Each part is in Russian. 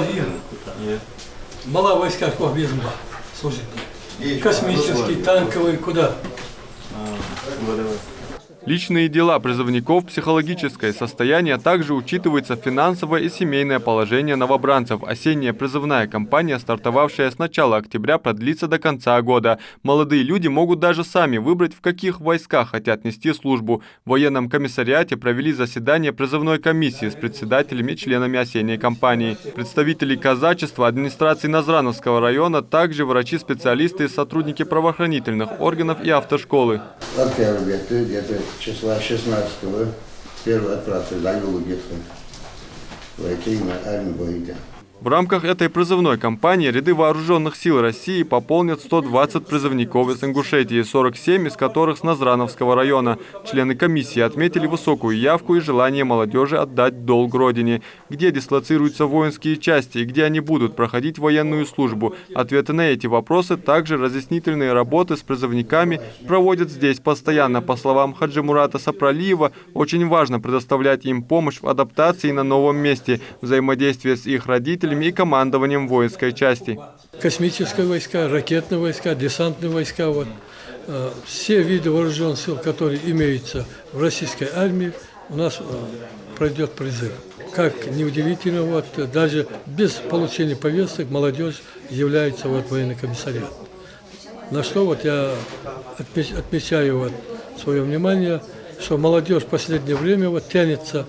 один. Нет. Мала войска без служит. Космический, танковый, куда? Личные дела призывников, психологическое состояние, также учитывается финансовое и семейное положение новобранцев. Осенняя призывная кампания, стартовавшая с начала октября, продлится до конца года. Молодые люди могут даже сами выбрать, в каких войсках хотят нести службу. В военном комиссариате провели заседание призывной комиссии с председателями и членами осенней кампании. Представители казачества, администрации Назрановского района, также врачи-специалисты, сотрудники правоохранительных органов и автошколы. Где-то числа 16-го первый отправка завел где-то войти на армию боевика. В рамках этой призывной кампании ряды вооруженных сил России пополнят 120 призывников из Ингушетии, 47 из которых с Назрановского района. Члены комиссии отметили высокую явку и желание молодежи отдать долг родине. Где дислоцируются воинские части и где они будут проходить военную службу? Ответы на эти вопросы, также разъяснительные работы с призывниками проводят здесь постоянно. По словам Хаджимурата Сапралиева, очень важно предоставлять им помощь в адаптации на новом месте, взаимодействие с их родителями и командованием воинской части. Космические войска, ракетные войска, десантные войска. Все виды вооруженных сил, которые имеются в российской армии, у нас пройдет призыв. Как неудивительно, даже без получения повесток молодежь является в военный комиссариат. На что я отмечаю свое внимание, что молодежь в последнее время тянется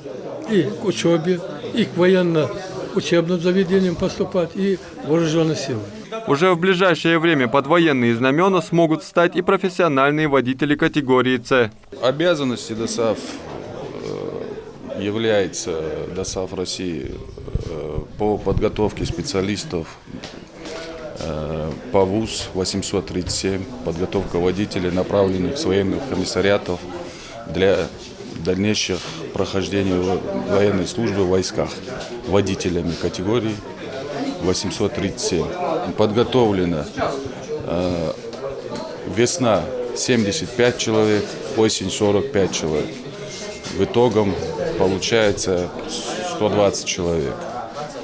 и к учебе, и к военно-учебным заведениям поступать, и вооруженные силы. Уже в ближайшее время под военные знамена смогут встать и профессиональные водители категории «С». Обязанности ДОСААФ является ДОСААФ России по подготовке специалистов по ВУЗ 837, подготовка водителей, направленных с военных комиссариатов для дальнейших прохождения военной службы в войсках водителями категории 837. Подготовлено весна 75 человек, осень 45 человек. В итогом получается 120 человек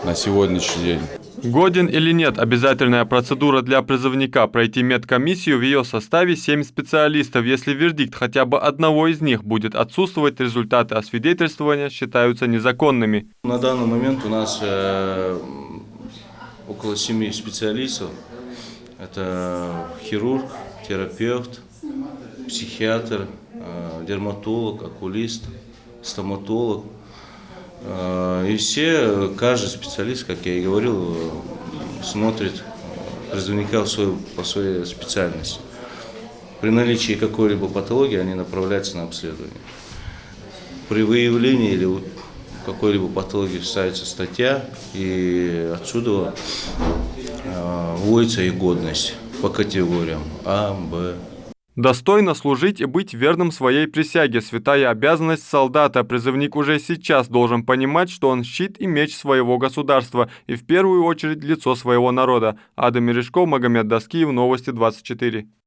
на сегодняшний день. Годен или нет, обязательная процедура для призывника пройти медкомиссию, в ее составе 7 специалистов. Если вердикт хотя бы одного из них будет отсутствовать, результаты освидетельствования считаются незаконными. На данный момент у нас около 7 специалистов. Это хирург, терапевт, психиатр, дерматолог, окулист, стоматолог. И каждый специалист, как я и говорил, смотрит призывника по своей специальности. При наличии какой-либо патологии они направляются на обследование. При выявлении или какой-либо патологии ставится статья, и отсюда вводится и годность по категориям А, Б. Достойно служить и быть верным своей присяге – святая обязанность солдата. Призывник уже сейчас должен понимать, что он щит и меч своего государства и в первую очередь лицо своего народа. Адам Мережков, Магомед Даскиев, Новости 24.